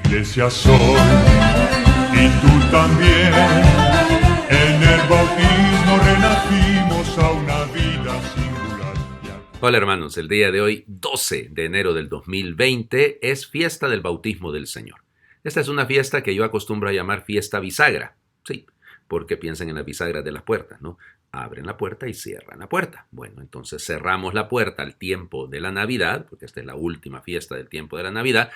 iglesia soy, y tú también. En el bautismo renacimos a una vida singular. Hola hermanos, el día de hoy, 12 de enero del 2020, es fiesta del bautismo del Señor. Esta es una fiesta que yo acostumbro a llamar fiesta bisagra. Sí, porque piensen en las bisagras de las puertas, ¿no? Abren la puerta y cierran la puerta. Bueno, entonces cerramos la puerta al tiempo de la Navidad, porque esta es la última fiesta del tiempo de la Navidad,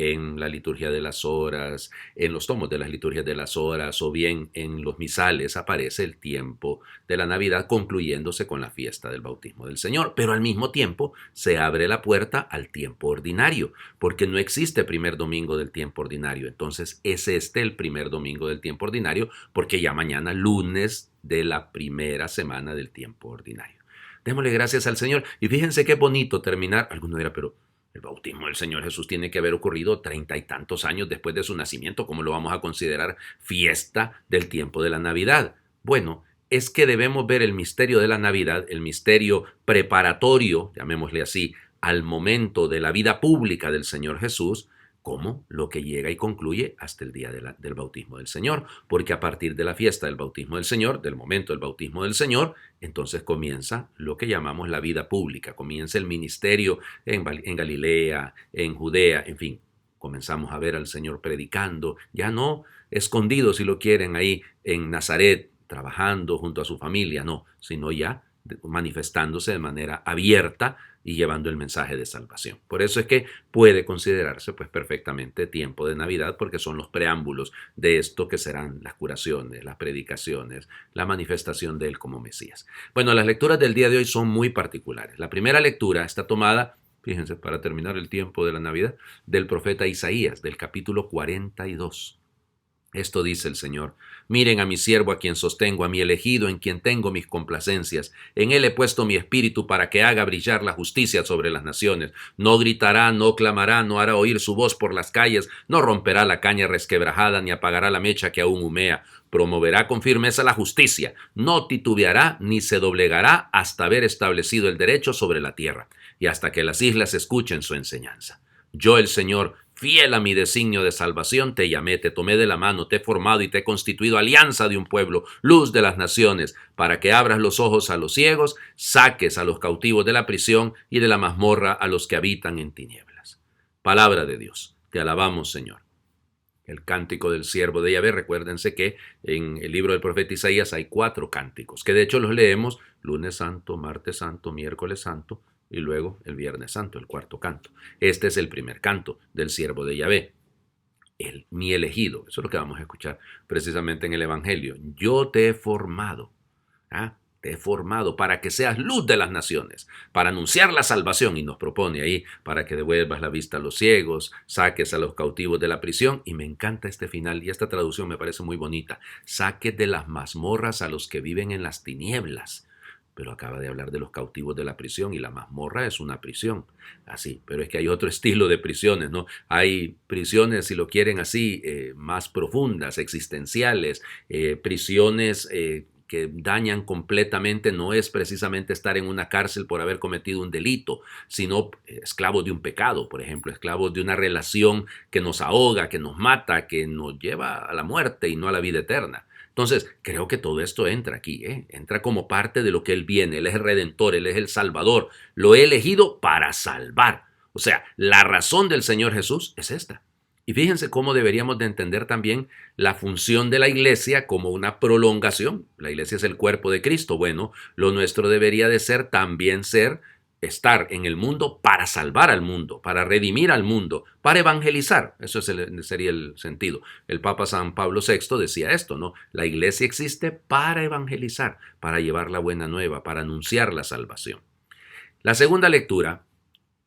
en la liturgia de las horas, en los tomos de las liturgias de las horas o bien en los misales aparece el tiempo de la Navidad concluyéndose con la fiesta del bautismo del Señor, pero al mismo tiempo se abre la puerta al tiempo ordinario, porque no existe primer domingo del tiempo ordinario, entonces es el primer domingo del tiempo ordinario porque ya mañana lunes de la primera semana del tiempo ordinario. Démosle gracias al Señor y fíjense qué bonito terminar. Alguno dirá, pero el bautismo del Señor Jesús tiene que haber ocurrido 30 y tantos años después de su nacimiento. ¿Cómo lo vamos a considerar fiesta del tiempo de la Navidad? Bueno, es que debemos ver el misterio de la Navidad, el misterio preparatorio, llamémosle así, al momento de la vida pública del Señor Jesús, como lo que llega y concluye hasta el día del bautismo del Señor, porque a partir de la fiesta del bautismo del Señor, del momento del bautismo del Señor, entonces comienza lo que llamamos la vida pública, comienza el ministerio en Galilea, en Judea, en fin, comenzamos a ver al Señor predicando, ya no escondido si lo quieren ahí en Nazaret, trabajando junto a su familia, no, sino ya manifestándose de manera abierta y llevando el mensaje de salvación. Por eso es que puede considerarse pues perfectamente tiempo de Navidad, porque son los preámbulos de esto que serán las curaciones, las predicaciones, la manifestación de él como Mesías. Bueno, las lecturas del día de hoy son muy particulares. La primera lectura está tomada, fíjense, para terminar el tiempo de la Navidad, del profeta Isaías, del capítulo 42. Esto dice el Señor: miren a mi siervo a quien sostengo, a mi elegido en quien tengo mis complacencias. En él he puesto mi espíritu para que haga brillar la justicia sobre las naciones. No gritará, no clamará, no hará oír su voz por las calles, no romperá la caña resquebrajada, ni apagará la mecha que aún humea. Promoverá con firmeza la justicia, no titubeará ni se doblegará hasta haber establecido el derecho sobre la tierra, y hasta que las islas escuchen su enseñanza. Yo, el Señor, fiel a mi designio de salvación, te llamé, te tomé de la mano, te he formado y te he constituido alianza de un pueblo, luz de las naciones, para que abras los ojos a los ciegos, saques a los cautivos de la prisión y de la mazmorra a los que habitan en tinieblas. Palabra de Dios. Te alabamos, Señor. El cántico del siervo de Yahvé, recuérdense que en el libro del profeta Isaías hay 4 cánticos, que de hecho los leemos lunes santo, martes santo, miércoles santo, y luego el Viernes Santo, el 4º canto. Este es el primer canto del siervo de Yahvé, mi elegido. Eso es lo que vamos a escuchar precisamente en el Evangelio. Yo te he formado, te he formado para que seas luz de las naciones, para anunciar la salvación, y nos propone ahí para que devuelvas la vista a los ciegos, saques a los cautivos de la prisión, y me encanta este final, y esta traducción me parece muy bonita: saques de las mazmorras a los que viven en las tinieblas. Pero acaba de hablar de los cautivos de la prisión, y la mazmorra es una prisión, así, pero es que hay otro estilo de prisiones, ¿no? Hay prisiones, si lo quieren así, más profundas, existenciales, prisiones que dañan completamente. No es precisamente estar en una cárcel por haber cometido un delito, sino esclavos de un pecado, por ejemplo, esclavos de una relación que nos ahoga, que nos mata, que nos lleva a la muerte y no a la vida eterna. Entonces, creo que todo esto entra aquí, entra como parte de lo que Él viene. Él es el Redentor, Él es el Salvador. Lo he elegido para salvar. O sea, la razón del Señor Jesús es esta. Y fíjense cómo deberíamos de entender también la función de la iglesia como una prolongación. La iglesia es el cuerpo de Cristo. Bueno, lo nuestro debería de ser también estar en el mundo para salvar al mundo, para redimir al mundo, para evangelizar. Eso sería el sentido. El Papa San Pablo VI decía esto, ¿no? La iglesia existe para evangelizar, para llevar la buena nueva, para anunciar la salvación. La segunda lectura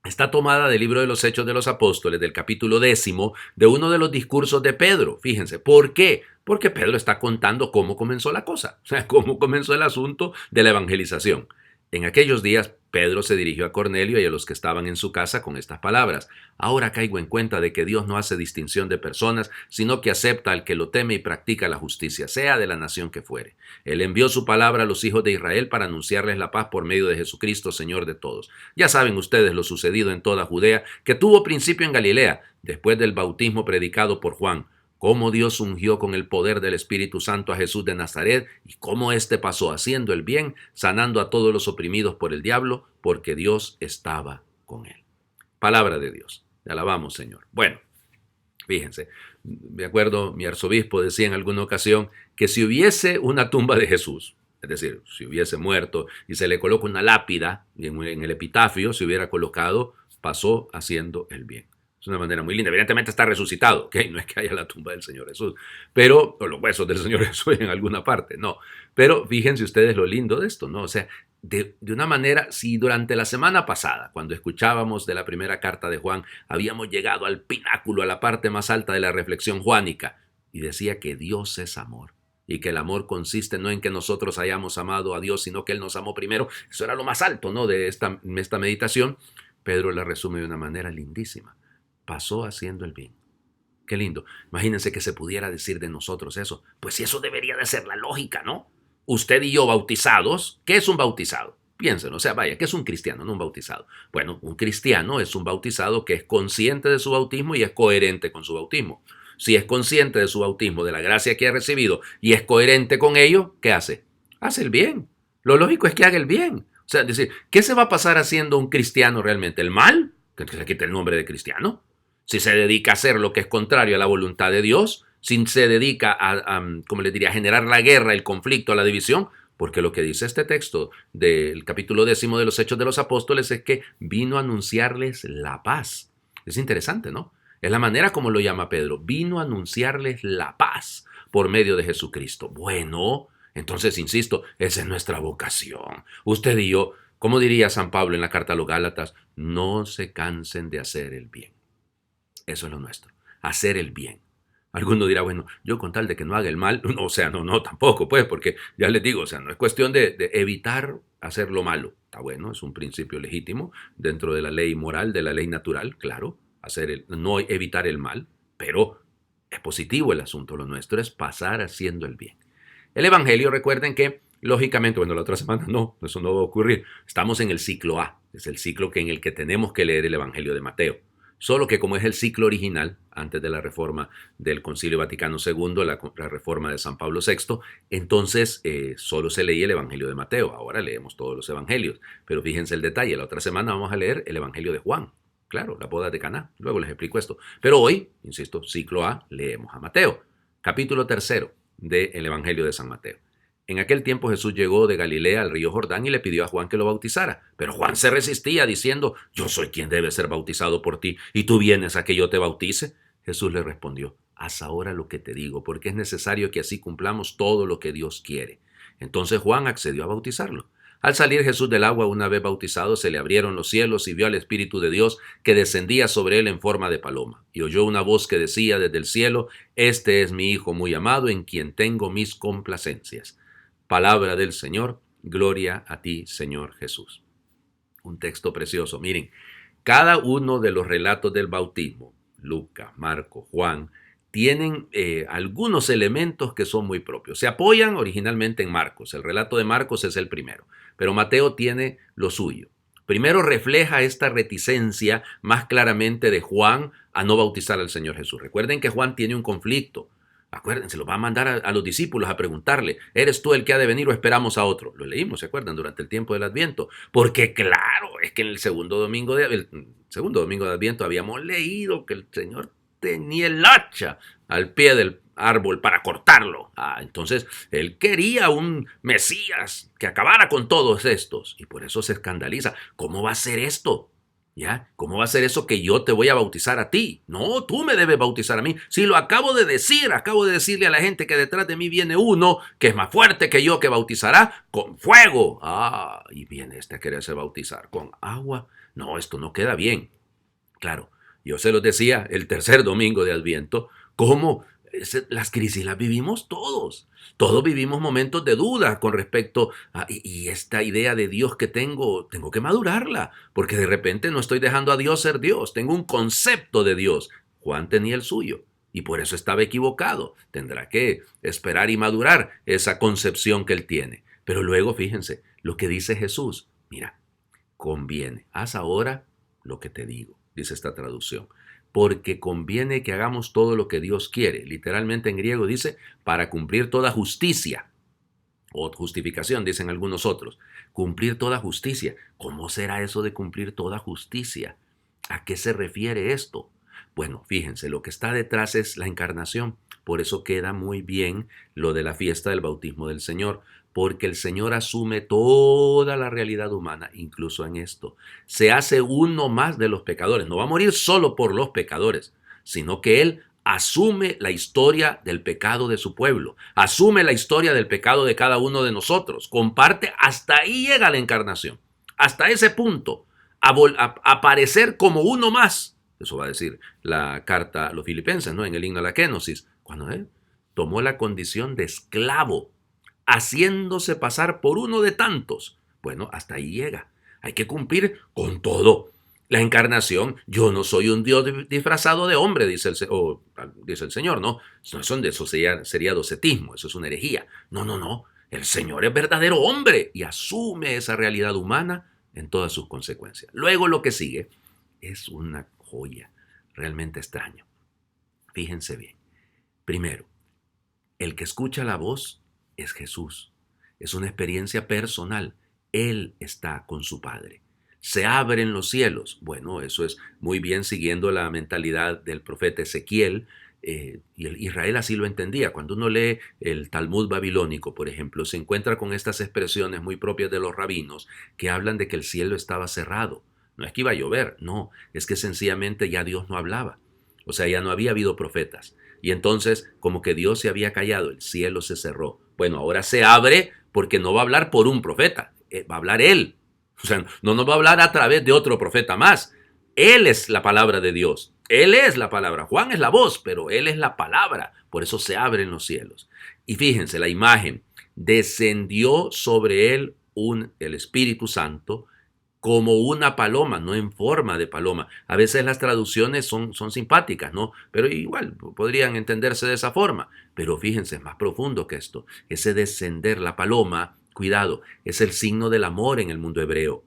está tomada del libro de los Hechos de los Apóstoles, del capítulo 10, de uno de los discursos de Pedro. Fíjense, ¿por qué? Porque Pedro está contando cómo comenzó la cosa, o sea, cómo comenzó el asunto de la evangelización. En aquellos días, Pedro se dirigió a Cornelio y a los que estaban en su casa con estas palabras: ahora caigo en cuenta de que Dios no hace distinción de personas, sino que acepta al que lo teme y practica la justicia, sea de la nación que fuere. Él envió su palabra a los hijos de Israel para anunciarles la paz por medio de Jesucristo, Señor de todos. Ya saben ustedes lo sucedido en toda Judea, que tuvo principio en Galilea, después del bautismo predicado por Juan, cómo Dios ungió con el poder del Espíritu Santo a Jesús de Nazaret y cómo éste pasó haciendo el bien, sanando a todos los oprimidos por el diablo, porque Dios estaba con él. Palabra de Dios. Te alabamos, Señor. Bueno, fíjense, me acuerdo, mi arzobispo decía en alguna ocasión que si hubiese una tumba de Jesús, es decir, si hubiese muerto y se le coloca una lápida, y en el epitafio se hubiera colocado, pasó haciendo el bien. Es una manera muy linda. Evidentemente está resucitado, ¿ok? No es que haya la tumba del Señor Jesús, pero, o los huesos del Señor Jesús en alguna parte, no. Pero fíjense ustedes lo lindo de esto, ¿no? O sea, de una manera, si durante la semana pasada, cuando escuchábamos de la primera carta de Juan, habíamos llegado al pináculo, a la parte más alta de la reflexión juánica, y decía que Dios es amor, y que el amor consiste no en que nosotros hayamos amado a Dios, sino que Él nos amó primero. Eso era lo más alto, ¿no?, de esta meditación. Pedro la resume de una manera lindísima. Pasó haciendo el bien. Qué lindo. Imagínense que se pudiera decir de nosotros eso. Pues si eso debería de ser la lógica, ¿no? Usted y yo bautizados. ¿Qué es un bautizado? Piénsenlo, o sea, vaya, ¿qué es un cristiano, no un bautizado? Bueno, un cristiano es un bautizado que es consciente de su bautismo y es coherente con su bautismo. Si es consciente de su bautismo, de la gracia que ha recibido y es coherente con ello, ¿qué hace? Hace el bien. Lo lógico es que haga el bien. O sea, es decir, ¿qué se va a pasar haciendo un cristiano realmente? ¿El mal? Que se quite el nombre de cristiano. Si se dedica a hacer lo que es contrario a la voluntad de Dios, si se dedica como les diría, a generar la guerra, el conflicto, la división, porque lo que dice este texto del capítulo 10 de los Hechos de los Apóstoles es que vino a anunciarles la paz. Es interesante, ¿no? Es la manera como lo llama Pedro. Vino a anunciarles la paz por medio de Jesucristo. Bueno, entonces, insisto, esa es nuestra vocación. Usted y yo, como diría San Pablo en la carta a los Gálatas, no se cansen de hacer el bien. Eso es lo nuestro, hacer el bien. Alguno dirá, bueno, yo con tal de que no haga el mal, no, o sea, no, tampoco, pues, porque ya les digo, o sea, no es cuestión de evitar hacer lo malo. Está bueno, es un principio legítimo dentro de la ley moral, de la ley natural, claro, no evitar el mal, pero es positivo el asunto. Lo nuestro es pasar haciendo el bien. El Evangelio, recuerden que, lógicamente, bueno, la otra semana no, eso no va a ocurrir. Estamos en el ciclo A, es el ciclo en el que tenemos que leer el Evangelio de Mateo. Solo que como es el ciclo original, antes de la reforma del Concilio Vaticano II, la reforma de San Pablo VI, entonces solo se leía el Evangelio de Mateo. Ahora leemos todos los Evangelios. Pero fíjense el detalle, la otra semana vamos a leer el Evangelio de Juan. Claro, la boda de Caná. Luego les explico esto. Pero hoy, insisto, ciclo A, leemos a Mateo. Capítulo 3 del Evangelio de San Mateo. En aquel tiempo Jesús llegó de Galilea al río Jordán y le pidió a Juan que lo bautizara. Pero Juan se resistía diciendo, yo soy quien debe ser bautizado por ti, y tú vienes a que yo te bautice. Jesús le respondió, haz ahora lo que te digo, porque es necesario que así cumplamos todo lo que Dios quiere. Entonces Juan accedió a bautizarlo. Al salir Jesús del agua, una vez bautizado, se le abrieron los cielos y vio al Espíritu de Dios que descendía sobre él en forma de paloma. Y oyó una voz que decía desde el cielo, este es mi Hijo muy amado, en quien tengo mis complacencias. Palabra del Señor, gloria a ti, Señor Jesús. Un texto precioso. Miren, cada uno de los relatos del bautismo, Lucas, Marcos, Juan, tienen algunos elementos que son muy propios. Se apoyan originalmente en Marcos. El relato de Marcos es el primero, pero Mateo tiene lo suyo. Primero refleja esta reticencia más claramente de Juan a no bautizar al Señor Jesús. Recuerden que Juan tiene un conflicto. Acuérdense, lo va a mandar a los discípulos a preguntarle, ¿eres tú el que ha de venir o esperamos a otro? Lo leímos, ¿se acuerdan? Durante el tiempo del Adviento. Porque claro, es que en el segundo domingo de Adviento habíamos leído que el Señor tenía el hacha al pie del árbol para cortarlo. Entonces, él quería un Mesías que acabara con todos estos. Y por eso se escandaliza. ¿Cómo va a ser esto? ¿Ya? ¿Cómo va a ser eso que yo te voy a bautizar a ti? No, tú me debes bautizar a mí. Si lo acabo de decirle a la gente que detrás de mí viene uno que es más fuerte que yo, que bautizará con fuego. Y viene este a quererse bautizar con agua. No, esto no queda bien. Claro, yo se los decía el tercer domingo de Adviento, cómo Las crisis las vivimos todos. Todos vivimos momentos de duda con respecto a y esta idea de Dios que tengo que madurarla, porque de repente no estoy dejando a Dios ser Dios. Tengo un concepto de Dios. Juan tenía el suyo y por eso estaba equivocado. Tendrá que esperar y madurar esa concepción que él tiene. Pero luego fíjense lo que dice Jesús. Mira, conviene. Haz ahora lo que te digo, dice esta traducción. Porque conviene que hagamos todo lo que Dios quiere. Literalmente en griego dice, para cumplir toda justicia. O justificación, dicen algunos otros. Cumplir toda justicia. ¿Cómo será eso de cumplir toda justicia? ¿A qué se refiere esto? Bueno, fíjense, lo que está detrás es la encarnación. Por eso queda muy bien lo de la fiesta del bautismo del Señor, porque el Señor asume toda la realidad humana, incluso en esto. Se hace uno más de los pecadores. No va a morir solo por los pecadores, sino que Él asume la historia del pecado de su pueblo, asume la historia del pecado de cada uno de nosotros, comparte, hasta ahí llega la encarnación, hasta ese punto, a aparecer como uno más. Eso va a decir la carta a los filipenses, ¿no? En el himno a la Kénosis, cuando Él tomó la condición de esclavo, haciéndose pasar por uno de tantos. Bueno, hasta ahí llega. Hay que cumplir con todo. La encarnación, yo no soy un Dios disfrazado de hombre, dice el Señor, ¿no? Eso sería docetismo, eso es una herejía. No. El Señor es verdadero hombre y asume esa realidad humana en todas sus consecuencias. Luego lo que sigue es una joya realmente extraña. Fíjense bien. Primero, el que escucha la voz es Jesús. Es una experiencia personal. Él está con su Padre. Se abren los cielos. Bueno, eso es muy bien siguiendo la mentalidad del profeta Ezequiel. Y Israel así lo entendía. Cuando uno lee el Talmud babilónico, por ejemplo, se encuentra con estas expresiones muy propias de los rabinos que hablan de que el cielo estaba cerrado. No es que iba a llover, no. Es que sencillamente ya Dios no hablaba. O sea, ya no había habido profetas. Y entonces, como que Dios se había callado, el cielo se cerró. Bueno, ahora se abre porque no va a hablar por un profeta, va a hablar Él. O sea, no nos va a hablar a través de otro profeta más. Él es la palabra de Dios. Él es la palabra. Juan es la voz, pero Él es la palabra. Por eso se abren los cielos. Y fíjense la imagen. Descendió sobre Él el Espíritu Santo como una paloma, no en forma de paloma. A veces las traducciones son simpáticas, ¿no? Pero igual podrían entenderse de esa forma. Pero fíjense, es más profundo que esto. Ese descender, la paloma, cuidado, es el signo del amor en el mundo hebreo.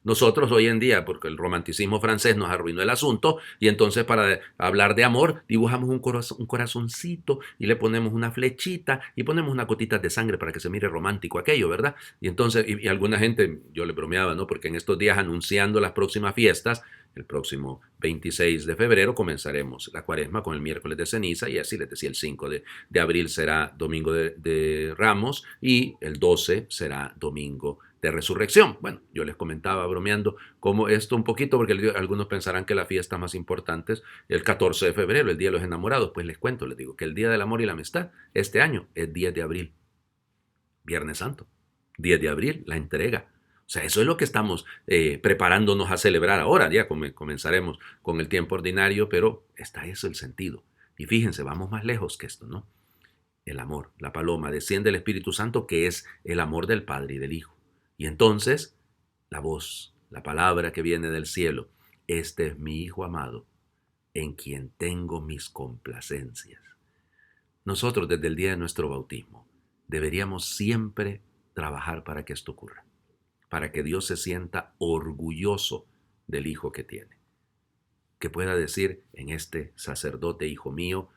Nosotros hoy en día, porque el romanticismo francés nos arruinó el asunto, y entonces para hablar de amor dibujamos un corazoncito y le ponemos una flechita y ponemos unas gotitas de sangre para que se mire romántico aquello, ¿verdad? Y entonces, y alguna gente, yo le bromeaba, ¿no? Porque en estos días anunciando las próximas fiestas, el próximo 26 de febrero comenzaremos la cuaresma con el miércoles de ceniza y así les decía, el 5 de abril será domingo de Ramos y el 12 será domingo de resurrección. Bueno, yo les comentaba bromeando como esto un poquito porque algunos pensarán que la fiesta más importante es el 14 de febrero, el Día de los Enamorados. Pues les cuento, les digo que el Día del Amor y la Amistad este año es 10 de abril, Viernes Santo, 10 de abril, la entrega. O sea, eso es lo que estamos preparándonos a celebrar ahora. Ya comenzaremos con el tiempo ordinario, pero está eso el sentido. Y fíjense, vamos más lejos que esto, ¿no? El amor, la paloma, desciende el Espíritu Santo, que es el amor del Padre y del Hijo. Y entonces, la voz, la palabra que viene del cielo, este es mi Hijo amado, en quien tengo mis complacencias. Nosotros, desde el día de nuestro bautismo, deberíamos siempre trabajar para que esto ocurra, para que Dios se sienta orgulloso del Hijo que tiene. Que pueda decir, en este sacerdote, hijo mío,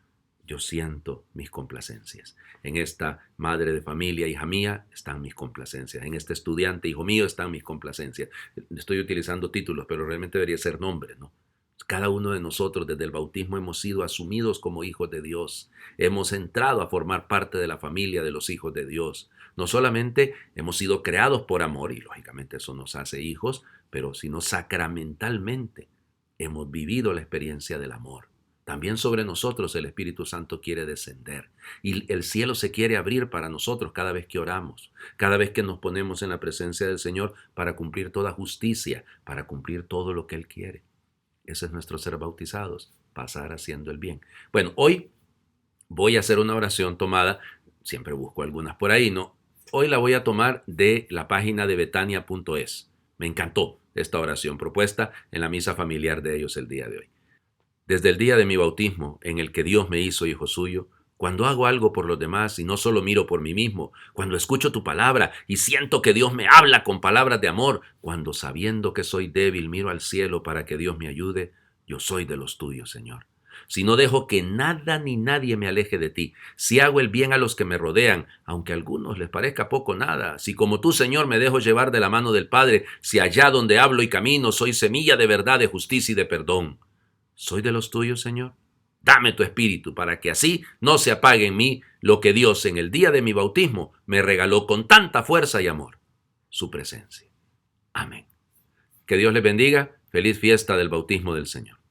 yo siento mis complacencias. En esta madre de familia, hija mía, están mis complacencias. En este estudiante, hijo mío, están mis complacencias. Estoy utilizando títulos, pero realmente debería ser nombres, ¿no? Cada uno de nosotros desde el bautismo hemos sido asumidos como hijos de Dios. Hemos entrado a formar parte de la familia de los hijos de Dios. No solamente hemos sido creados por amor, y lógicamente eso nos hace hijos, pero sino sacramentalmente hemos vivido la experiencia del amor. También sobre nosotros el Espíritu Santo quiere descender y el cielo se quiere abrir para nosotros cada vez que oramos, cada vez que nos ponemos en la presencia del Señor para cumplir toda justicia, para cumplir todo lo que Él quiere. Ese es nuestro ser bautizados, pasar haciendo el bien. Bueno, hoy voy a hacer una oración tomada, siempre busco algunas por ahí, ¿no? Hoy la voy a tomar de la página de betania.es. Me encantó esta oración propuesta en la misa familiar de ellos el día de hoy. Desde el día de mi bautismo, en el que Dios me hizo hijo suyo, cuando hago algo por los demás y no solo miro por mí mismo, cuando escucho tu palabra y siento que Dios me habla con palabras de amor, cuando sabiendo que soy débil miro al cielo para que Dios me ayude, yo soy de los tuyos, Señor. Si no dejo que nada ni nadie me aleje de ti, si hago el bien a los que me rodean, aunque a algunos les parezca poco o nada, si como tú, Señor, me dejo llevar de la mano del Padre, si allá donde hablo y camino soy semilla de verdad, de justicia y de perdón, ¿soy de los tuyos, Señor? Dame tu espíritu para que así no se apague en mí lo que Dios en el día de mi bautismo me regaló con tanta fuerza y amor, su presencia. Amén. Que Dios les bendiga. Feliz fiesta del bautismo del Señor.